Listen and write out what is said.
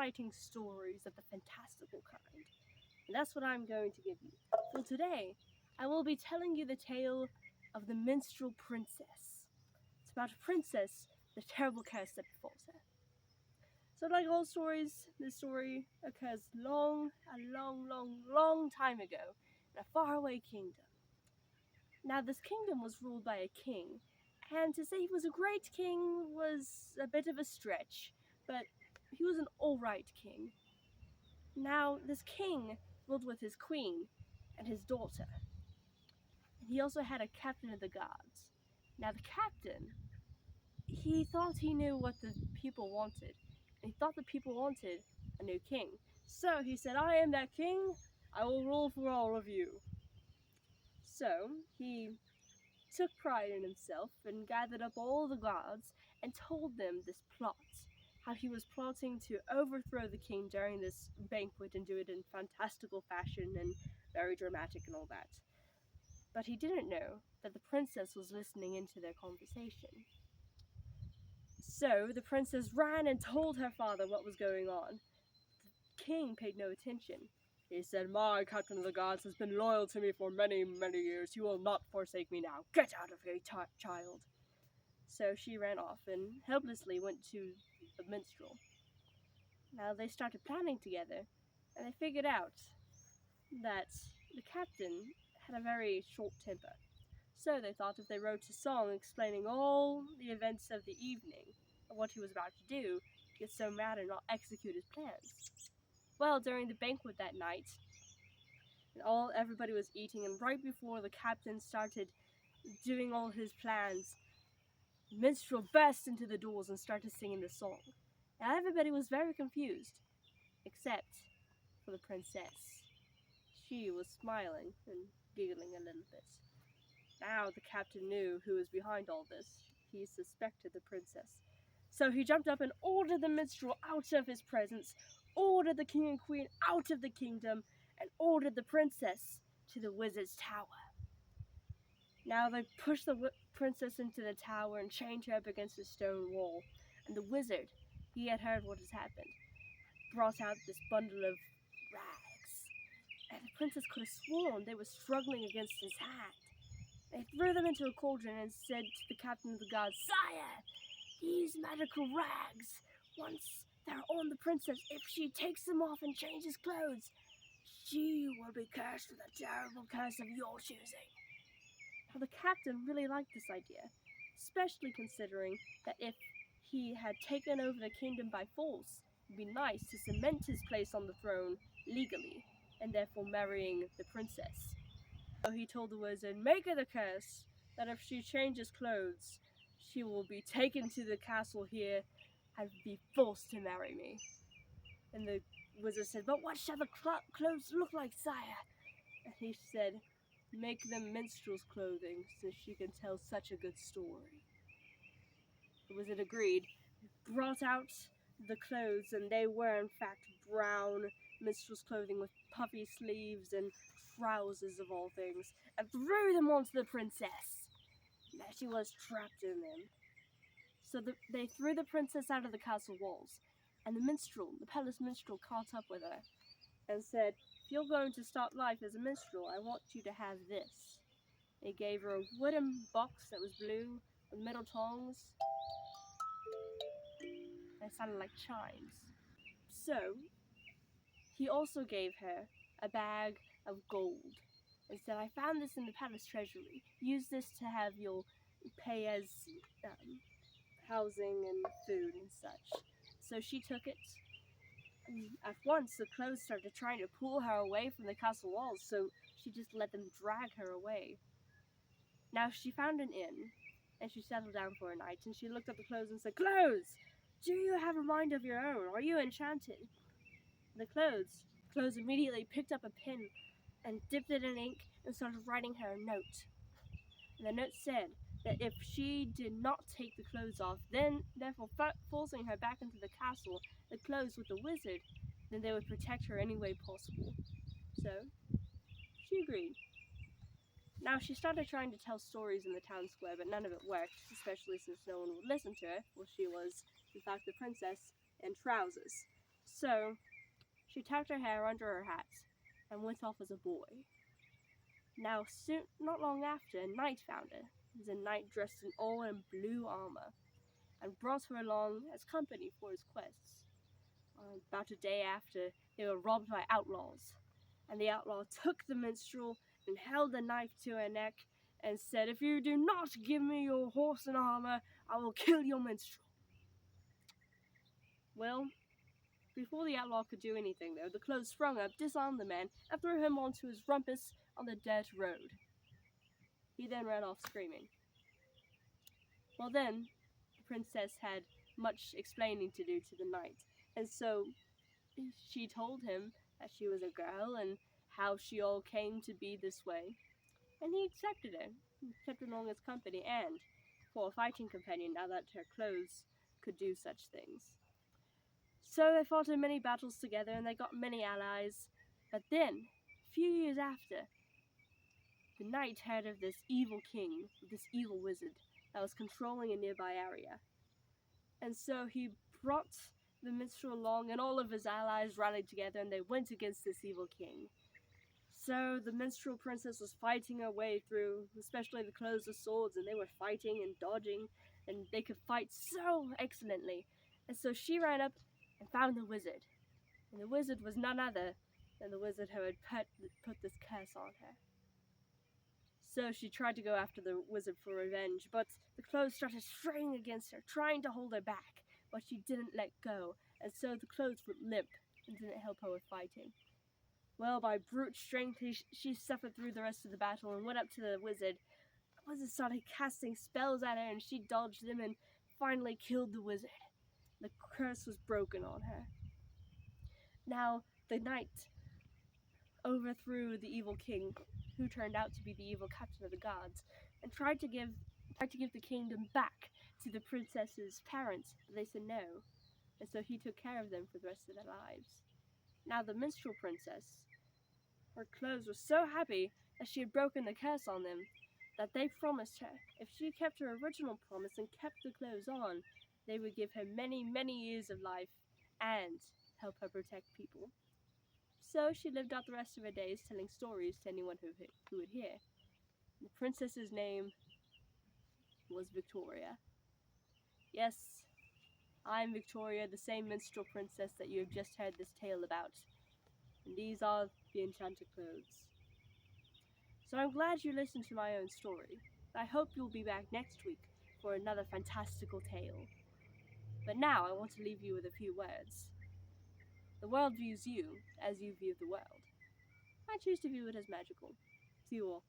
exciting stories of the fantastical kind. And that's what I'm going to give you. For today, I will be telling you the tale of the Minstrel Princess. It's about a princess, the terrible curse that befalls her. So like all stories, this story occurs a long time ago in a faraway kingdom. Now this kingdom was ruled by a king, and to say he was a great king was a bit of a stretch, but he was an alright king. Now this king ruled with his queen and his daughter. And he also had a captain of the guards. Now the captain, he thought he knew what the people wanted. And he thought the people wanted a new king. So he said, I am that king, I will rule for all of you. So he took pride in himself and gathered up all the guards and told them this plot. How he was plotting to overthrow the king during this banquet and do it in fantastical fashion and very dramatic and all that. But he didn't know that the princess was listening into their conversation. So the princess ran and told her father what was going on. The king paid no attention. He said, my captain of the guards has been loyal to me for many years. He will not forsake me now. Get out of here, child. So she ran off and helplessly went to the minstrel. Now they started planning together, and they figured out that the captain had a very short temper. So they thought if they wrote a song explaining all the events of the evening and what he was about to do, he'd get so mad and not execute his plans. Well, during the banquet that night, everybody was eating, and right before the captain started doing all his plans, the minstrel burst into the doors and started singing the song. Now everybody was very confused, except for the princess. She was smiling and giggling a little bit. Now the captain knew who was behind all this. He suspected the princess. So he jumped up and ordered the minstrel out of his presence, ordered the king and queen out of the kingdom, and ordered the princess to the wizard's tower. Now they pushed the princess into the tower and chained her up against a stone wall. And the wizard, he had heard what has happened, brought out this bundle of rags. And the princess could have sworn they were struggling against his hand. They threw them into a cauldron and said to the captain of the guards, Sire, these magical rags, once they're on the princess, if she takes them off and changes clothes, she will be cursed with a terrible curse of your choosing. Now the captain really liked this idea, especially considering that if he had taken over the kingdom by force, it would be nice to cement his place on the throne legally, and therefore marrying the princess. So he told the wizard, make it a curse that if she changes clothes, she will be taken to the castle here and be forced to marry me. And the wizard said, but what shall the clothes look like, sire? And he said, make them minstrel's clothing, since she can tell such a good story. The wizard agreed, brought out the clothes, and they were in fact brown minstrel's clothing with puffy sleeves and trousers of all things, and threw them onto the princess. Now she was trapped in them. So they threw the princess out of the castle walls, and the palace minstrel, caught up with her and said, if you're going to start life as a minstrel, I want you to have this. He gave her a wooden box that was blue with metal tongs, and it sounded like chimes. So he also gave her a bag of gold and said, I found this in the palace treasury. Use this to have your pay as housing and food and such. So she took it. At once, the clothes started trying to pull her away from the castle walls, so she just let them drag her away. Now she found an inn, and she settled down for a night, and she looked at the clothes and said, Clothes! Do you have a mind of your own? Are you enchanted? The clothes immediately picked up a pen and dipped it in ink and started writing her a note. And the note said that if she did not take the clothes off, therefore forcing her back into the castle, the clothes with the wizard, then they would protect her any way possible. So she agreed. Now she started trying to tell stories in the town square, but none of it worked, especially since no one would listen to her. Well, she was, in fact, the princess in trousers. So she tucked her hair under her hat and went off as a boy. Now, not long after, a knight found her. It was a knight dressed all in blue armor, and brought her along as company for his quests. About a day after, they were robbed by outlaws, and the outlaw took the minstrel and held the knife to her neck and said, "If you do not give me your horse and armor, I will kill your minstrel." Well, before the outlaw could do anything, though, the clothes sprung up, disarmed the man, and threw him onto his rumpus on the dirt road. He then ran off screaming. Well then, the princess had much explaining to do to the knight, and so she told him that she was a girl and how she all came to be this way, and he accepted her. He kept her along as company and for a fighting companion now that her clothes could do such things. So they fought in many battles together and they got many allies, but then, a few years after, the knight heard of this evil king, this evil wizard, that was controlling a nearby area. And so he brought the minstrel along, and all of his allies rallied together and they went against this evil king. So the minstrel princess was fighting her way through, especially the clothes of swords, and they were fighting and dodging, and they could fight so excellently. And so she ran up and found the wizard. And the wizard was none other than the wizard who had put this curse on her. So she tried to go after the wizard for revenge, but the clothes started straining against her, trying to hold her back, but she didn't let go, and so the clothes went limp and didn't help her with fighting. Well, by brute strength, she suffered through the rest of the battle and went up to the wizard. The wizard started casting spells at her, and she dodged them and finally killed the wizard. The curse was broken on her. Now, the knight overthrew the evil king, who turned out to be the evil captain of the guards, and tried to give the kingdom back to the princess's parents, but they said no, and so he took care of them for the rest of their lives. Now the minstrel princess, her clothes were so happy that she had broken the curse on them, that they promised her, if she kept her original promise and kept the clothes on, they would give her many, many years of life and help her protect people. So she lived out the rest of her days telling stories to anyone who would hear. The princess's name was Victoria. Yes, I'm Victoria, the same minstrel princess that you have just heard this tale about. And these are the enchanted clothes. So I'm glad you listened to my own story. I hope you'll be back next week for another fantastical tale. But now I want to leave you with a few words. The world views you as you view the world. I choose to view it as magical. See you all.